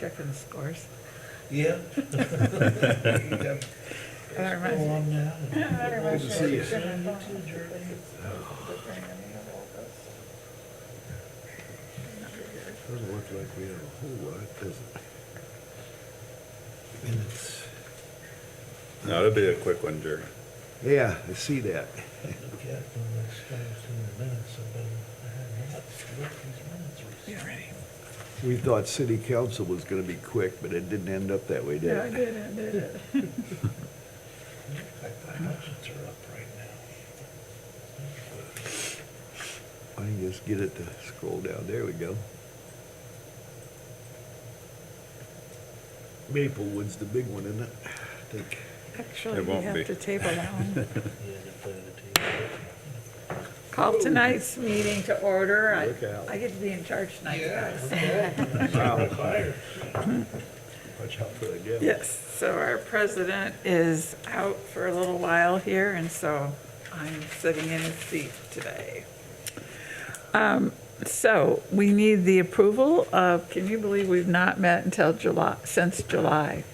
checking scores. Yeah. That reminds Go me. on now. That reminds Good me. to see you. Different You phone. too, Jeremy. Doesn't look like we have a whole lot, does it? Minutes. No, it'll be a quick one, Jerry. Yeah, I see that. Look at when this guy's in the minutes, I've been, I had lots to look these minutes recently. Yeah, ready. We thought city council was gonna be quick, but it didn't end up that way, did Yeah, I it? did it. Our budgets are up right now. I can just get it to scroll down. There we go. Maplewood's the big one, isn't it? I think. Actually, It we won't have be. to table that one. Yeah, they put it at the table. Call tonight's meeting to order. Look out. I get to be in charge tonight, guys. Wow. Fire. Watch out for the gal. Yes, so our president is out for a little while here, and so I'm sitting in his seat today. So we need the approval of, can you believe we've not met until July, since July?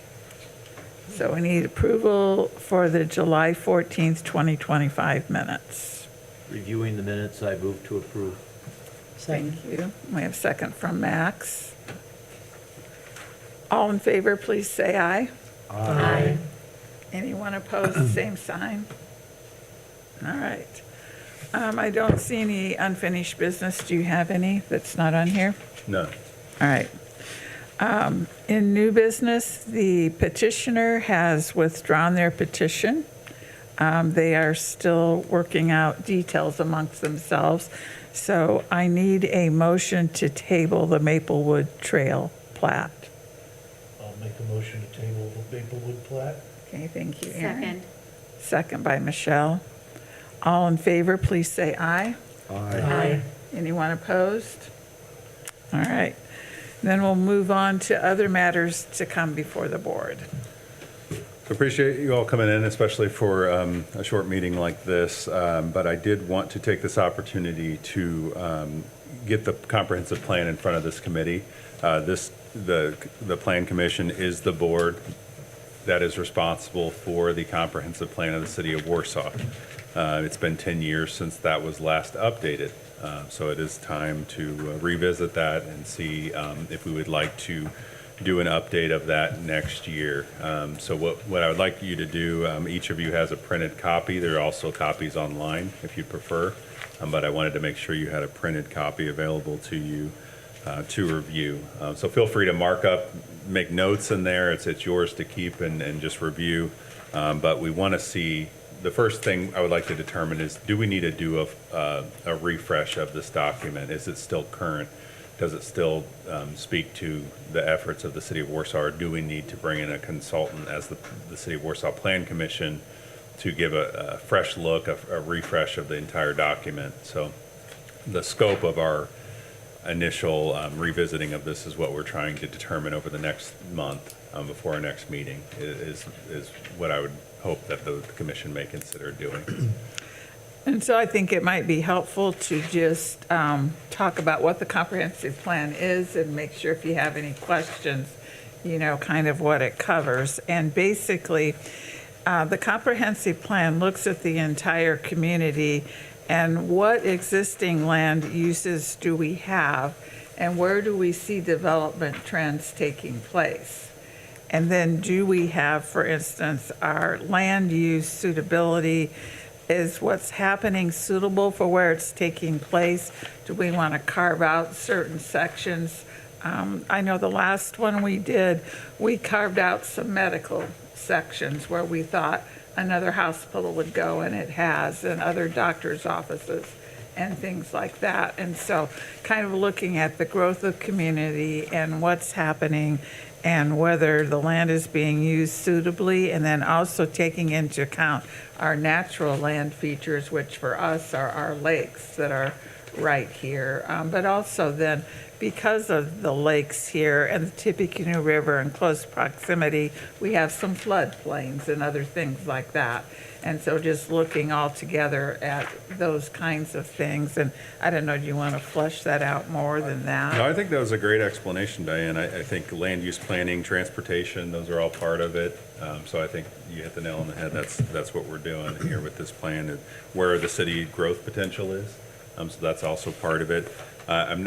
So we need approval for the July 14th, 2025 minutes. Reviewing the minutes, I move to approve. Thank you. We have second from Max. All in favor, please say aye. Aye. Anyone opposed, same sign? All right. I don't see any unfinished business. Do you have any that's not on here? No. All right. In new business, the petitioner has withdrawn their petition. They are still working out details amongst themselves. So I need a motion to table the Maplewood Trail plat. I'll make a motion to table the Maplewood plat. Okay, thank you, Aaron. Second. Second by Michelle. All in favor, please say aye. Aye. Anyone opposed? All right. Then we'll move on to other matters to come before the board. So appreciate you all coming in, especially for a short meeting like this. But I did want to take this opportunity to get the comprehensive plan in front of this committee. The Plan Commission is the board that is responsible for the comprehensive plan of the city of Warsaw. It's been 10 years since that was last updated. So it is time to revisit that and see if we would like to do an update of that next year. So what I would like you to do, each of you has a printed copy. There are also copies online if you prefer. But I wanted to make sure you had a printed copy available to you to review. So feel free to mark up, make notes in there. It's yours to keep and just review. But we want to see, the first thing I would like to determine is, do we need to do a refresh of this document? Is it still current? Does it still speak to the efforts of the City of Warsaw, or do we need to bring in a consultant as the City of Warsaw Plan Commission to give a fresh look, a refresh of the entire document? So the scope of our initial revisiting of this is what we're trying to determine over the next month before our next meeting is what I would hope that the commission may consider doing. And so I think it might be helpful to just talk about what the comprehensive plan is and make sure if you have any questions, you know, kind of what it covers. And basically, the comprehensive plan looks at the entire community and what existing land uses do we have and where do we see development trends taking place? And then do we have, for instance, our land use suitability? Is what's happening suitable for where it's taking place? Do we want to carve out certain sections? I know the last one we did, we carved out some medical sections where we thought another hospital would go, and it has, and other doctors' offices and things like that. And so kind of looking at the growth of community and what's happening and whether the land is being used suitably, and then also taking into account our natural land features, which for us are our lakes that are right here. But also then, because of the lakes here and the Tippecanoe River in close proximity, we have some floodplains and other things like that. And so just looking all together at those kinds of things, and I don't know, do you want to flesh that out more than No, that? I think that was a great explanation, Diane. I think land use planning, transportation, those are all part of it. So I think you hit the nail on the head. That's what we're doing here with this plan, and where the city growth potential is. So that's also part of it.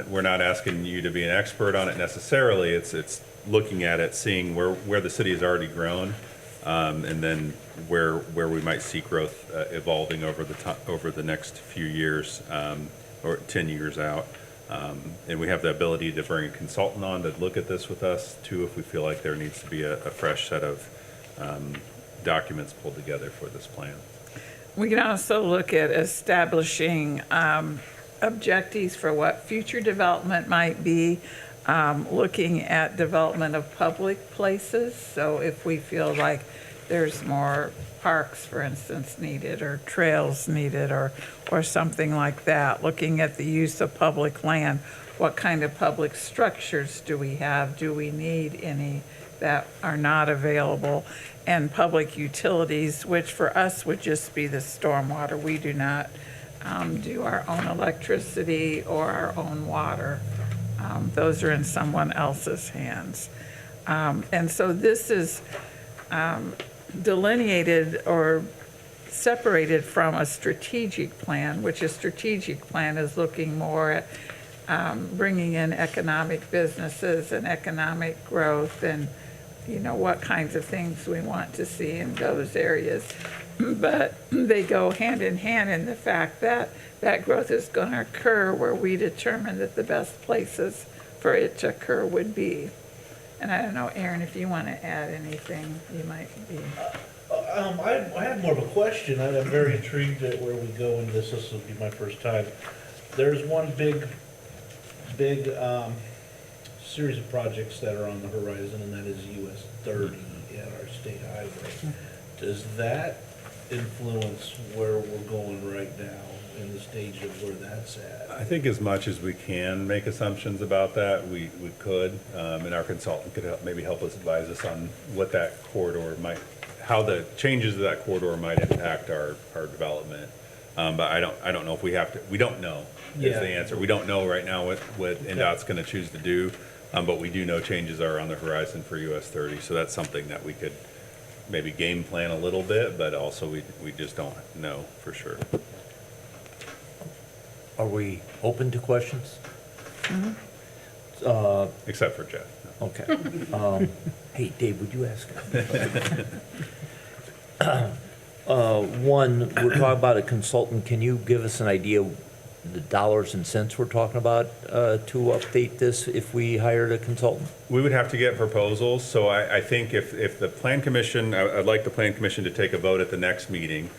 We're not asking you to be an expert on it necessarily. It's looking at it, seeing where the city has already grown, and then where we might see growth evolving over the next few years, or 10 years out. And we have the ability to bring a consultant on to look at this with us too, if we feel like there needs to be a fresh set of documents pulled together for this plan. We can also look at establishing objectives for what future development might be, looking at development of public places. So if we feel like there's more parks, for instance, needed, or trails needed, or something like that, looking at the use of public land, what kind of public structures do we have? Do we need any that are not available? And public utilities, which for us would just be the stormwater. We do not do our own electricity or our own water. Those are in someone else's hands. And so this is delineated or separated from a strategic plan, which a strategic plan is looking more at bringing in economic businesses and economic growth, and what kinds of things we want to see in those areas. But they go hand in hand in the fact that that growth is going to occur where we determine that the best places for it to occur would be. And I don't know, Aaron, if you want to add anything, you might be. I have more of a question. I'm very intrigued at where we go in this. This will be my first time. There's one big series of projects that are on the horizon, and that is US 30 at our state highway. Does that influence where we're going right now in the stage of where that's at? I think as much as we can make assumptions about that, we could, and our consultant could maybe help us advise us on what that corridor might, how the changes to that corridor might impact our development. But I don't know if we have to, we don't know is Yeah. the answer. We don't know right now what NDOT's gonna choose to do, but we do know changes are on the horizon for US 30, so that's something that we could maybe game plan a little bit, but also we just don't know for sure. Are we open to questions? Except for Jeff. Okay. Hey, Dave, would you ask? One, we're talking about a consultant. Can you give us an idea of the dollars and cents we're talking about to update this if we hired a consultant? We would have to get proposals, so I think if the Plan Commission, I'd like the Plan Commission to take a vote at the next meeting.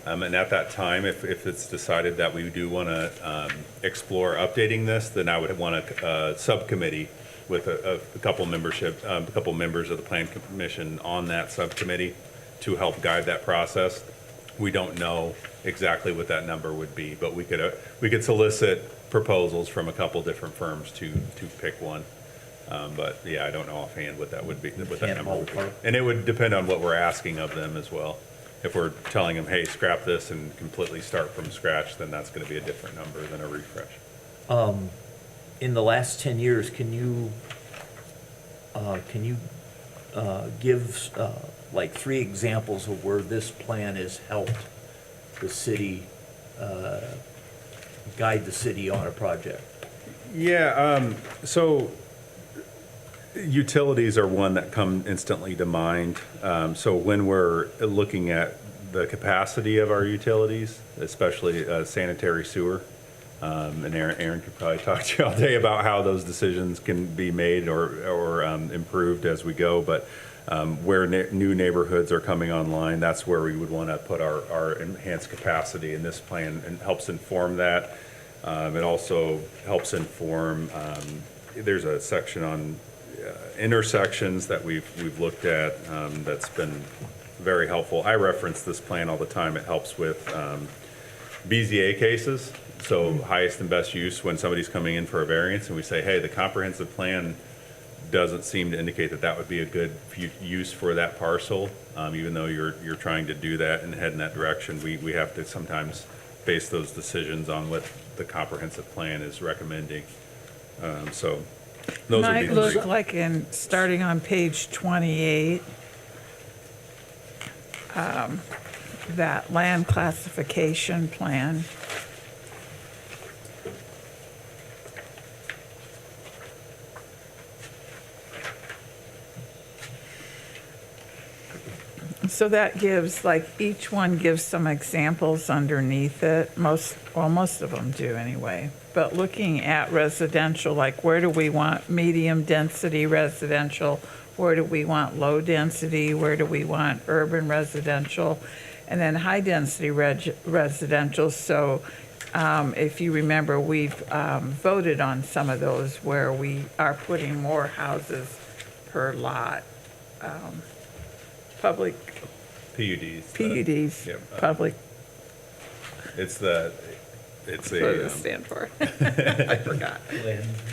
And at that time, if it's decided that we do want to explore updating this, then I would want a subcommittee with a couple members of the Plan Commission on that subcommittee to help guide that process. We don't know exactly what that number would be, but we could solicit proposals from a couple different firms to pick one. But yeah, I don't know offhand what that would be, what that number would be. And it would depend on what we're asking of them as well. If we're telling them, hey, scrap this and completely start from scratch, then that's going to be a different number than a refresh. In the last 10 years, can you give like 3 examples of where this plan has helped the city, guide the city on a project? Yeah, so utilities are one that come instantly to mind. So when we're looking at the capacity of our utilities, especially sanitary sewer, and Aaron could probably talk to you all day about how those decisions can be made or improved as we go. But where new neighborhoods are coming online, that's where we would want to put our enhanced capacity. And this plan helps inform that. It also helps inform. There's a section on intersections that we've looked at that's been very helpful. I reference this plan all the time. It helps with BZA cases, so highest and best use when somebody's coming in for a variance, and we say, hey, the comprehensive plan doesn't seem to indicate that that would be a good use for that parcel. Even though you're trying to do that and head in that direction, we have to sometimes base those decisions on what the comprehensive plan is recommending. So those would be Might the look three. like starting on page 28, that land classification plan. So that gives, like, each one gives some examples underneath it. Most of them do anyway. But looking at residential, like, where do we want medium-density residential? Where do we want low-density? Where do we want urban residential? And then high-density residential. So if you remember, we've voted on some of those where we are putting more houses per lot. Public PUDs. PUDs, Yep. public, It's what does it stand for? I forgot.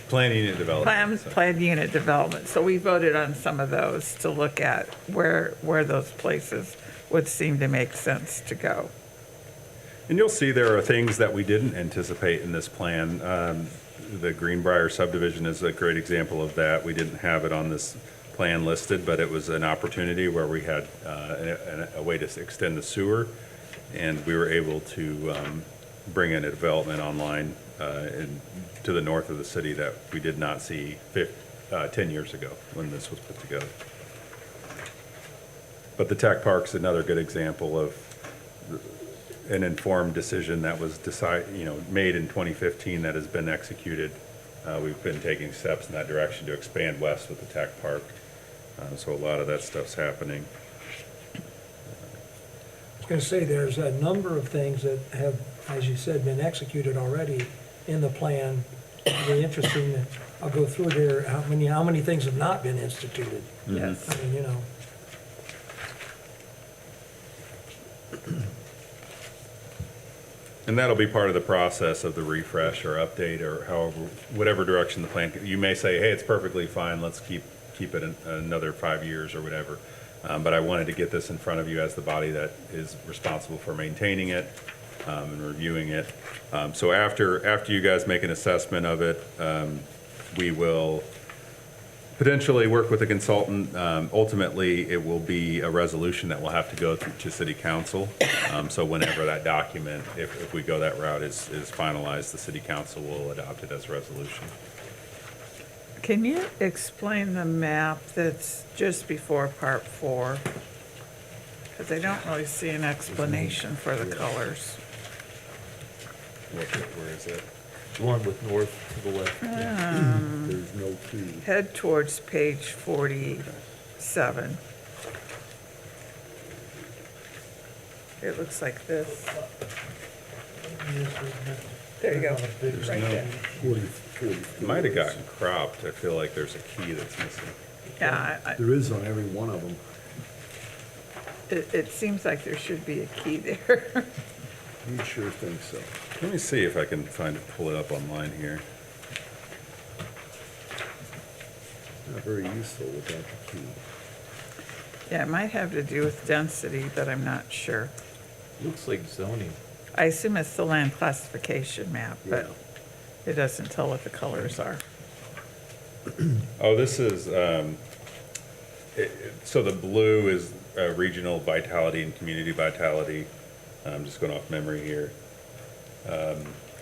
plan unit development. so. Planned unit development. So we voted on some of those to look at where those places would seem to make sense to go. And you'll see there are things that we didn't anticipate in this plan. The Greenbrier subdivision is a great example of that. We didn't have it on this plan listed, but it was an opportunity where we had a way to extend the sewer, and we were able to bring in a development online to the north of the city that we did not see 10 years ago when this was put together. But the tech park's another good example of an informed decision that was made in 2015 that has been executed. We've been taking steps in that direction to expand west with the tech park. So a lot of that stuff's happening. I was going to say, there's a number of things that have, as you said, been executed already in the plan. Very interesting. I'll go through there, how many things have not been instituted? Yes. I mean, you know, And that'll be part of the process of the refresh or update or however, whatever direction the plan, you may say, hey, it's perfectly fine, let's keep it another 5 years or whatever. But I wanted to get this in front of you as the body that is responsible for maintaining it and reviewing it. So after you guys make an assessment of it, we will potentially work with a consultant. Ultimately, it will be a resolution that will have to go through to city council. So whenever that document, if we go that route, is finalized, the city council will adopt it as a resolution. Can you explain the map that's just before part 4? Because I don't really see an explanation for the colors. Where is it? The one with north to the left. There's no key. Head towards page 47. It looks like this. There you go. Right there. 40. Might have gotten cropped. I feel like there's a key that's missing. Yeah, There is on every one of them. it seems like there should be a key there. You sure think so? Let me see if I can pull it up online here. Not very useful without the key. Yeah, it might have to do with density, but I'm not sure. Looks like zoning. I assume it's the land classification map, but Yeah. it doesn't tell what the colors are. Oh, this is, so the blue is regional vitality and community vitality. I'm just going off memory here.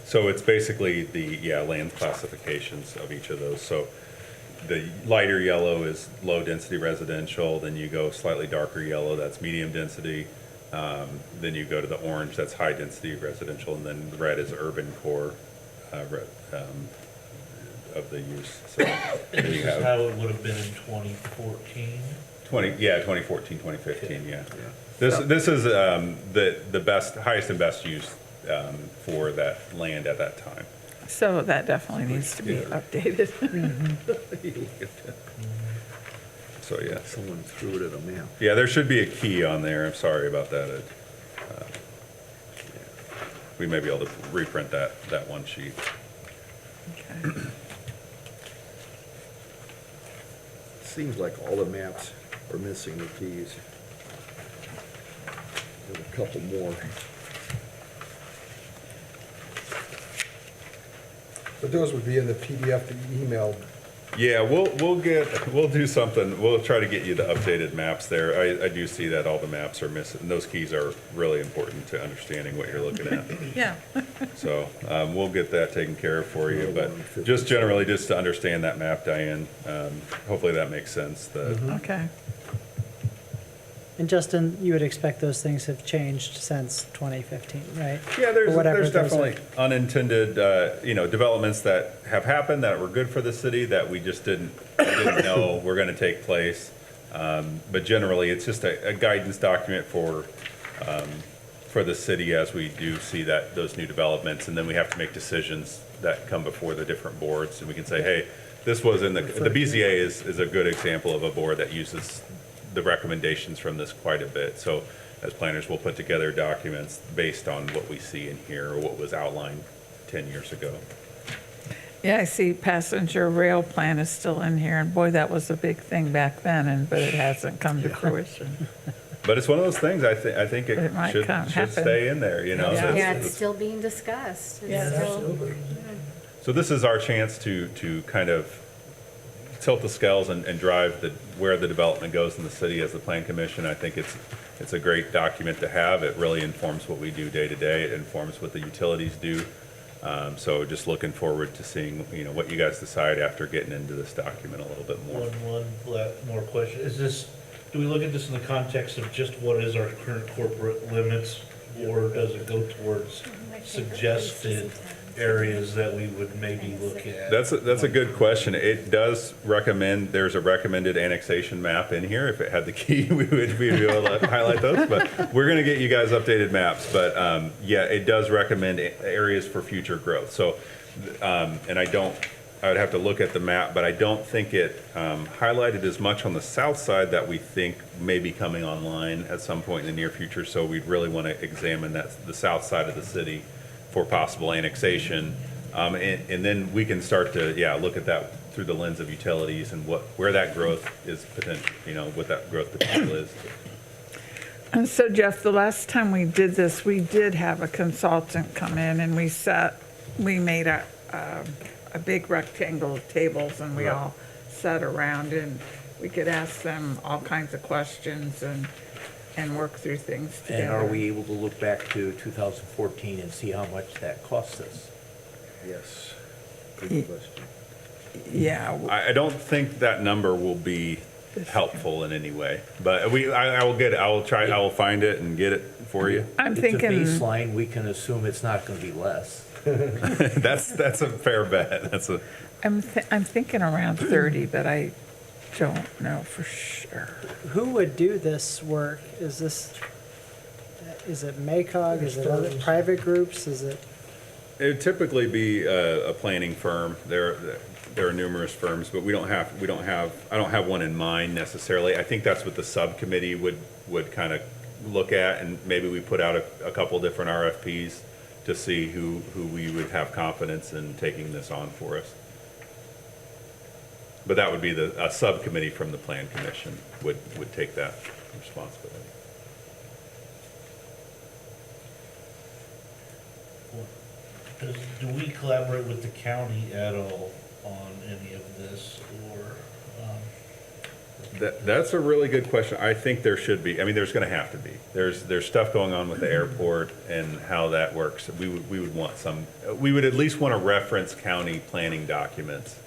So it's basically the land classifications of each of those. So the lighter yellow is low-density residential, then you go slightly darker yellow, that's medium density. Then you go to the orange, that's high-density residential, and then the red is urban core of the use. So then you This is have how it would have been in 2014. 2014, 2015, yeah. This is the best, highest and best use for that land at that time. So that definitely needs to be updated. So, yeah. Someone threw it at a map. Yeah, there should be a key on there. I'm sorry about that. We may be able to reprint that one sheet. Okay. Seems like all the maps are missing the keys. There's a couple more. But those would be in the PDF that you emailed. Yeah, we'll do something. We'll try to get you the updated maps there. I do see that all the maps are missing. Those keys are really important to understanding what you're looking at. Yeah. So, we'll get that taken care of for you, but just generally, just to understand that map, Diane, hopefully that makes sense. The, Okay. And Justin, you would expect those things have changed since 2015, right? Yeah, Or whatever there's those are. definitely unintended, developments that have happened that were good for the city that we just didn't know were gonna take place. But generally, it's just a guidance document for the city as we do see those new developments. And then we have to make decisions that come before the different boards. And we can say, hey, this was the BZA is a good example of a board that uses the recommendations from this quite a bit. So as planners, we'll put together documents based on what we see in here or what was outlined 10 years ago. Yeah, I see passenger rail plan is still in here, and boy, that was a big thing back then, but it hasn't come to fruition. But it's one of those things, I think It it might should happen. stay in there, you know? Yeah. So Yeah, it's- it's still being discussed. It's Yeah, still- Absolutely. So this is our chance to kind of tilt the scales and drive where the development goes in the city as the plan commission. I think it's a great document to have. It really informs what we do day to day. It informs what the utilities do. So just looking forward to seeing, what you guys decide after getting into this document a little bit more. One more question. Do we look at this in the context of just what is our current corporate limits? Or does it go towards suggested areas that we would maybe look at? That's a good question. It does recommend, there's a recommended annexation map in here. If it had the key, we would be able to highlight those, but we're gonna get you guys updated maps. But, yeah, it does recommend areas for future growth. So, and I would have to look at the map, but I don't think it highlighted as much on the south side that we think may be coming online at some point in the near future. So we'd really want to examine the south side of the city for possible annexation. And then we can start to, look at that through the lens of utilities and where that growth is potential, what that growth potential is. And so Jeff, the last time we did this, we did have a consultant come in and we made a big rectangle of tables and we all sat around and we could ask them all kinds of questions and work through things together. And are we able to look back to 2014 and see how much that cost us? Yes. Good question. Yeah, I don't think that number will be helpful in any way, but I will get it. I will find it and get it for you. I'm It's a thinking, baseline, we can assume it's not going to be less. That's a fair bet. I'm thinking around 30, but I don't know for sure. Who would do this work? Is it MACOG? Is it other private groups? Is it? It would typically be a planning firm. There are numerous firms, but I don't have one in mind necessarily. I think that's what the subcommittee would kind of look at, and maybe we put out a couple different RFPs to see who we would have confidence in taking this on for us. But that would be a subcommittee from the plan commission would take that responsibility. Do we collaborate with the county at all on any of this, or? That's a really good question. I think there should be. I mean, there's going to have to be. There's stuff going on with the airport and how that works. We would want some. We would at least want to reference county planning documents.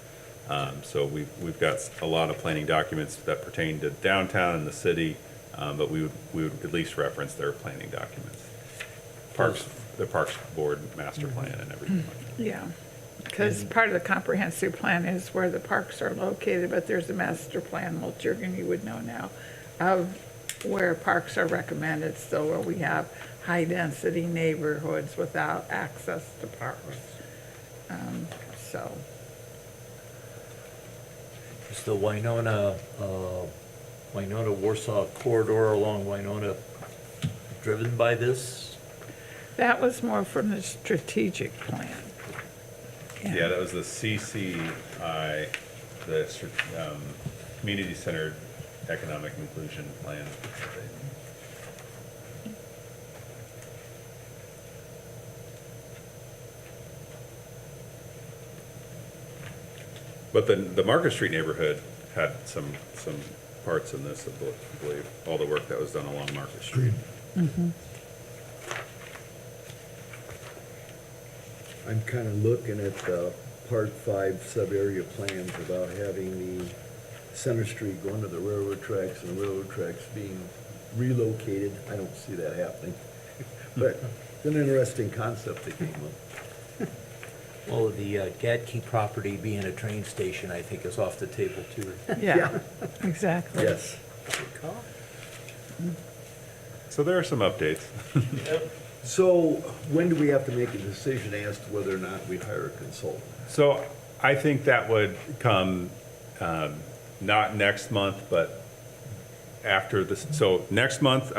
So we've got a lot of planning documents that pertain to downtown and the city, but we would at least reference their planning documents. The Parks Board master plan and everything like that. Yeah, because part of the comprehensive plan is where the parks are located, but there's a master plan, well, Jurgen, you would know now, of where parks are recommended, so where we have high-density neighborhoods without access to parks. So, Is the Winona-Warsaw corridor along Winona driven by this? that was more from the strategic plan. Yeah, that was the CCI, community-centered economic inclusion plan. But the Market Street neighborhood had some parts in this, I believe, all the work that was done along Market Street. I'm kind of looking at the Part 5 sub-area plans about having the Center Street going to the railroad tracks and the railroad tracks being relocated. I don't see that happening. But it's an interesting concept that came up. Well, the Gadkey property being a train station, I think, is off the table too. Yeah, exactly. Yes. Good call. So there are some updates. So when do we have to make a decision as to whether or not we hire a consultant? So I think that would come, not next month, but after this. So next month,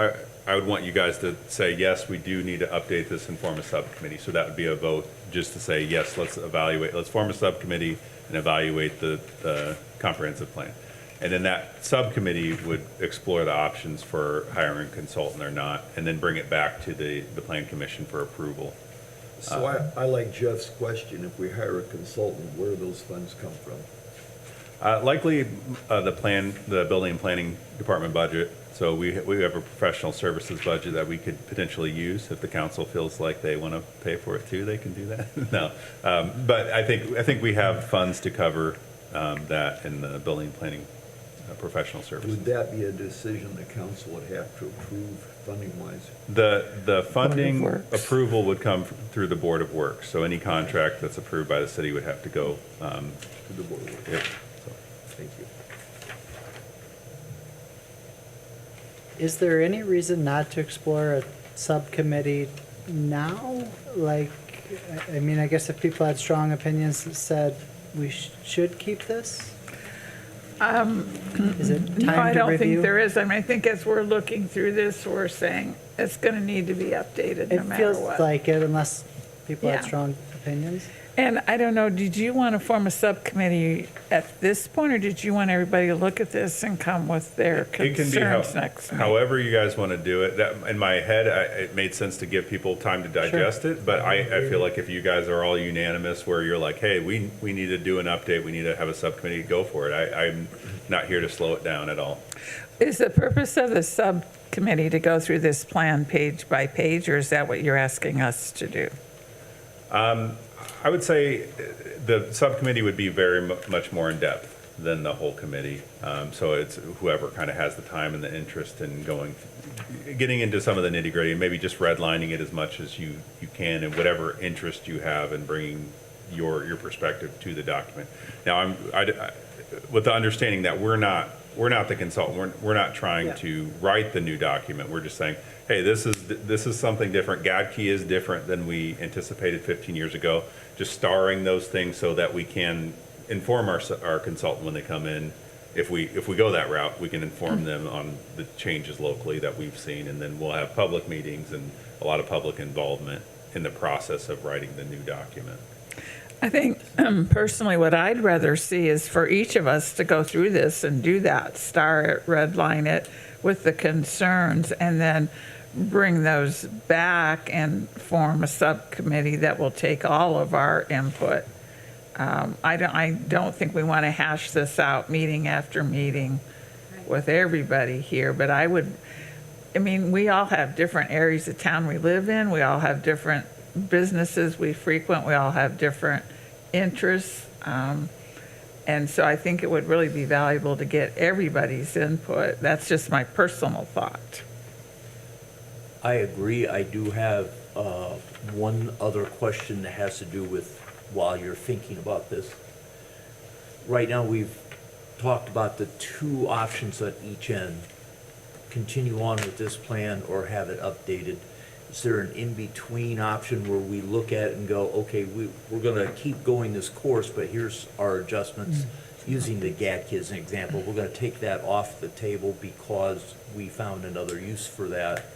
I would want you guys to say, yes, we do need to update this and form a subcommittee. So that would be a vote just to say, yes, let's form a subcommittee and evaluate the comprehensive plan. And then that subcommittee would explore the options for hiring a consultant or not, and then bring it back to the plan commission for approval. So I like Jeff's question, if we hire a consultant, where do those funds come from? Likely, the building and planning department budget. So we have a professional services budget that we could potentially use. If the council feels like they want to pay for it too, they can do that. No, but I think we have funds to cover that in the building and planning professional services. Would that be a decision the council would have to approve funding-wise? The funding Board of Works. approval would come through the Board of Works. So any contract that's approved by the city would have to go. To the board? Yep. Thank you. Is there any reason not to explore a subcommittee now? Like, I mean, I guess if people had strong opinions that said we should keep this? Is it No, I time to don't think review? there is. I mean, I think as we're looking through this, we're saying it's going to need to be updated no It matter feels what. like it unless people had Yeah. strong opinions. And I don't know, did you want to form a subcommittee at this point, or did you want everybody to look at this and come with their It can be concerns next meeting? however you guys want to do it. That, in my head, it made sense to give people time to digest it, but I feel like if you guys are all unanimous where you're like, hey, we need to do an update, we need to have a subcommittee, go for it. I'm not here to slow it down at all. Is the purpose of the subcommittee to go through this plan page by page, or is that what you're asking us to do? I would say the subcommittee would be very much more in-depth than the whole committee. So it's whoever kind of has the time and the interest in getting into some of the nitty-gritty, maybe just redlining it as much as you can and whatever interest you have in bringing your perspective to the document. Now, with the understanding that we're not the consultant, we're not trying to write the new document. We're just saying, hey, this is something different. Gadkey is different than we anticipated 15 years ago. Just starring those things so that we can inform our consultant when they come in. If we go that route, we can inform them on the changes locally that we've seen, and then we'll have public meetings and a lot of public involvement in the process of writing the new document. I think personally what I'd rather see is for each of us to go through this and do that, star it, redline it with the concerns, and then bring those back and form a subcommittee that will take all of our input. I don't think we want to hash this out meeting after meeting with everybody here, but I mean, we all have different areas of town we live in. We all have different businesses we frequent. We all have different interests. And so I think it would really be valuable to get everybody's input. That's just my personal thought. I agree. I do have one other question that has to do with while you're thinking about this. Right now, we've talked about the two options at each end. Continue on with this plan or have it updated. Is there an in-between option where we look at it and go, okay, we're going to keep going this course, but here's our adjustments? Using the Gadkey as an example, we're going to take that off the table because we found another use for that.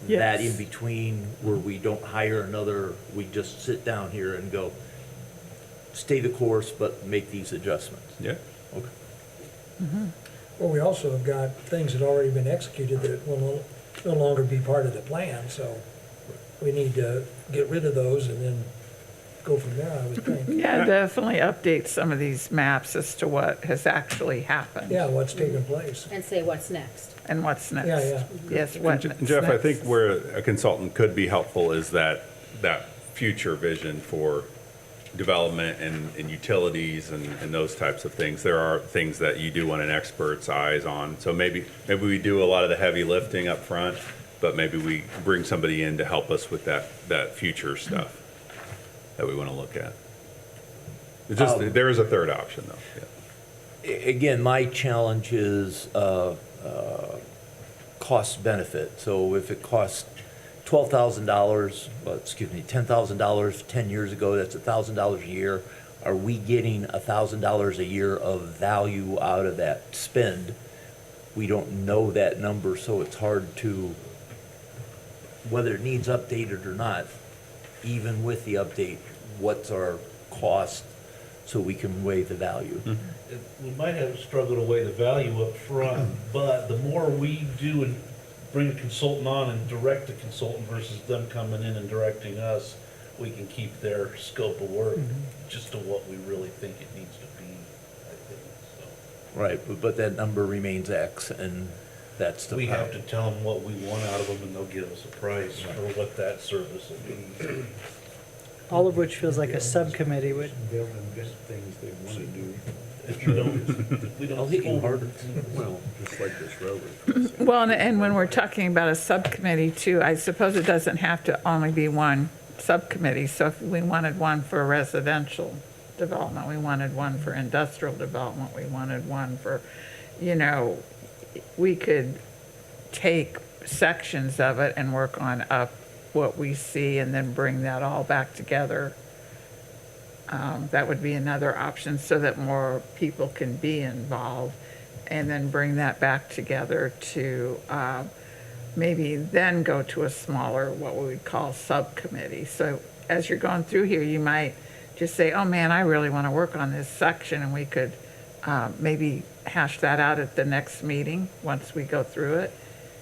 That Yes. in between where we don't hire another, we just sit down here and go, stay the course, but make these adjustments. Yeah. Okay. Well, we also have got things that have already been executed that will no longer be part of the plan, so we need to get rid of those and then go from there, I would think. Yeah, definitely update some of these maps as to what has actually happened. Yeah, what's taking place. And say what's next. And what's next. Yeah, yeah. Yes, And what's Jeff, I next. think where a consultant could be helpful is that future vision for development and utilities and those types of things. There are things that you do want an expert's eyes on. So maybe we do a lot of the heavy lifting up front, but maybe we bring somebody in to help us with that future stuff that we want to look at. It's just, there is a third option though, yeah. Again, my challenge is cost benefit. So if it costs $12,000, well, excuse me, $10,000 10 years ago, that's $1,000 a year. Are we getting $1,000 a year of value out of that spend? We don't know that number, so it's hard to, whether it needs updated or not, even with the update, what's our cost so we can weigh the value? We might have struggled to weigh the value up front, but the more we do and bring a consultant on and direct the consultant versus them coming in and directing us, we can keep their scope of work just to what we really think it needs to be, I think, so. Right, but that number remains X, and that's the. We have to tell them what we want out of them, and they'll give us a price for what that service will be. All of which feels like a subcommittee would, They'll invent things they want to do. If we don't I'll hit you harder. Well, just like this railroad. Well, and when we're talking about a subcommittee too, I suppose it doesn't have to only be one subcommittee. So if we wanted one for residential development, we wanted one for industrial development, we wanted one for, we could take sections of it and work on up what we see and then bring that all back together. That would be another option so that more people can be involved, and then bring that back together to maybe then go to a smaller, what we would call subcommittee. So as you're going through here, you might just say, oh man, I really want to work on this section, and we could maybe hash that out at the next meeting once we go through it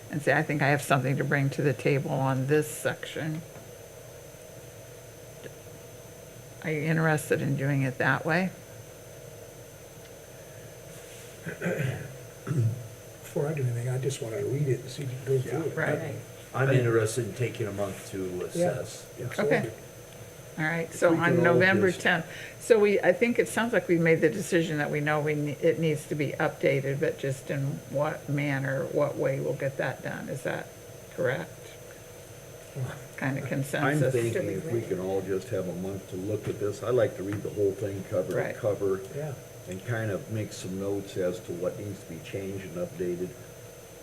and say, I think I have something to bring to the table on this section. Are you interested in doing it that way? Before I do anything, I just want to read it and see if it goes through it. Right. I'm interested in taking a month to assess. Okay. All right, so We can on all November just- 10th. So I think it sounds like we've made the decision that we know it needs to be updated, but just in what manner, what way we'll get that done. Is that correct? Kind of I'm consensus? thinking if we can all just have a month to look at this, I like to read the whole thing cover to Right. cover Yeah. and kind of make some notes as to what needs to be changed and updated.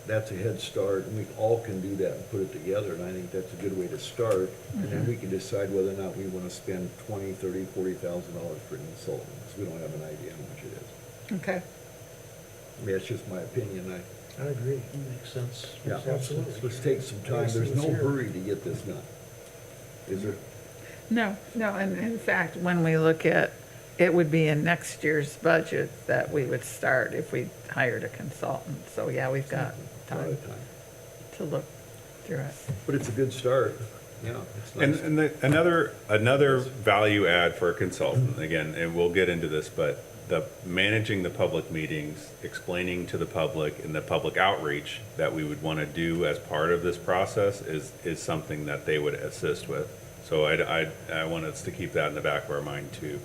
That's a head start, and we all can do that and put it together, and I think that's a good way to start. And then we can decide whether or not we want to spend $20,000, $30,000, $40,000 for an consultant, because we don't have an idea how much it is. Okay, I mean, that's just my opinion. I agree. Makes sense. Yeah, Absolutely. let's take some time. There's no hurry to get this done. Is there? no, and in fact, when we look at, it would be in next year's budget that we would start if we hired a consultant. So yeah, we've got A lot time of time. to look through it. But it's a good start. Yeah, it's nice. Another value add for a consultant, again, and we'll get into this, but managing the public meetings, explaining to the public and the public outreach that we would want to do as part of this process is something that they would assist with. So I want us to keep that in the back of our mind too.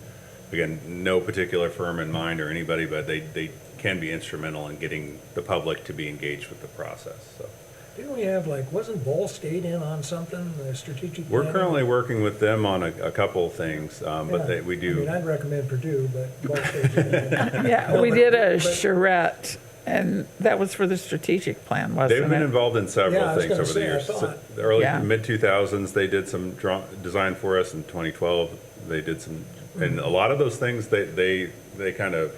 Again, no particular firm in mind or anybody, but they can be instrumental in getting the public to be engaged with the process, so. Didn't we have, wasn't Ball State in on something, the strategic? We're planning? currently working with them on a couple of things, but Yeah. we I mean, do. I'd recommend Purdue, but Ball State's in. Yeah, No, we but- did a but- charrette, and that was for the strategic plan, wasn't it? They've been involved in Yeah, several I was things gonna over the say, I years. thought. The early, Yeah. mid-2000s, they did some design for us. In 2012, they did some, and a lot of those things, they kind of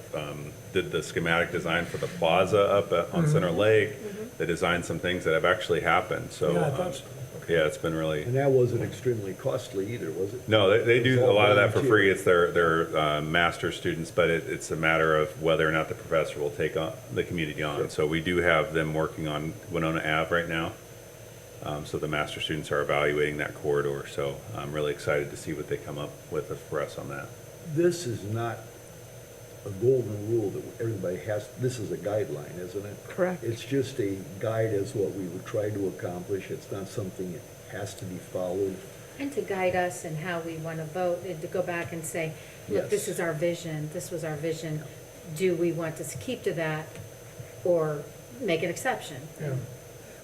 did the schematic design for the plaza up on Center Lake. They designed some things that have actually happened, so. Yeah, I thought so. Yeah, it's been really. And that wasn't extremely costly either, was it? No, they do a lot of that for Volunteer. free. It's their master students, but it's a matter of whether or not the professor will take on the community on. So we do have them working on Winona Ave right now. So the master students are evaluating that corridor. So I'm really excited to see what they come up with for us on that. This is not a golden rule that everybody has, this is a guideline, isn't it? Correct. It's just a guide as what we would try to accomplish. It's not something that has to be followed. And to guide us in how we want to vote, and to go back and say, look, this Yes. is our vision, this was our vision. Do we want to keep to that or make an exception? Yeah.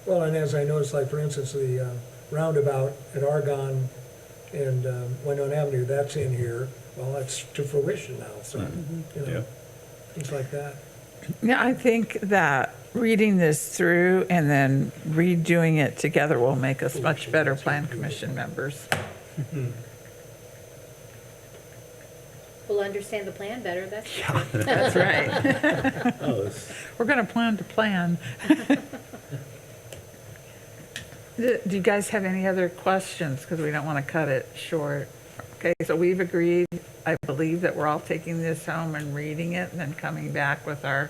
Well, and as I noticed, like, for instance, the roundabout at Argonne and Winona Avenue, that's in here. Well, that's to fruition now, so, you Yeah. know, things like that. Yeah, I think that reading this through and then redoing it together will make us much better plan commission members. We'll understand the plan better, that's for sure. That's right. Oh, it's- We're going to plan to plan. Do you guys have any other questions? Because we don't want to cut it short. Okay, so we've agreed, I believe, that we're all taking this home and reading it and then coming back with our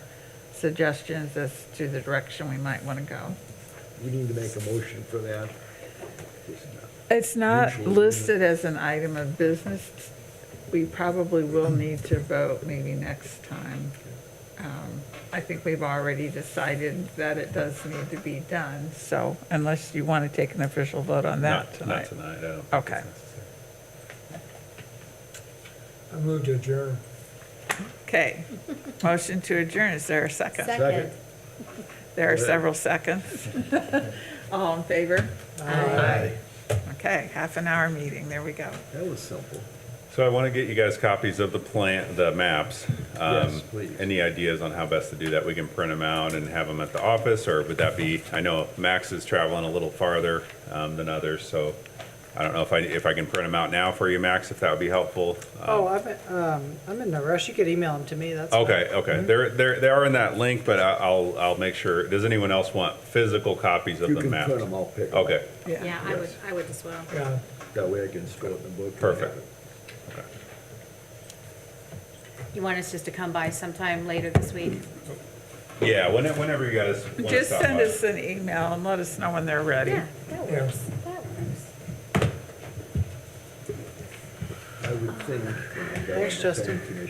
suggestions as to the direction we might want to go. We need to make a motion for that. It's not Usually- listed as an item of business. We probably will need to vote maybe next time. I think we've already decided that it does need to be done, so unless you want to take an official vote on that Not tonight. tonight, I don't think Okay. it's necessary. I moved to adjourn. Okay, motion to adjourn, is there a second? Second. There are several seconds. All in favor? Aye. Okay, half an hour meeting, there we go. That was simple. So I want to get you guys copies of the maps. Yes, please. Any ideas on how best to do that? We can print them out and have them at the office, or would that be, I know Max is traveling a little farther than others, so I don't know if I can print them out now for you, Max, if that would be helpful. Oh, I'm in no rush. You could email them to me. That's fine. Okay. They are in that link, but I'll make sure. Does anyone else want physical copies of You the can maps? print them, I'll pick them. Okay, Yeah, I would as well. Yeah, That way I can store it in the book. and perfect. have it. You want us just to come by sometime later this week? Yeah, whenever you guys want to Just stop send by. us an email and let us know when they're ready. Yeah, that Yeah. works, that works. I would think. Thanks, Justin. Thank you,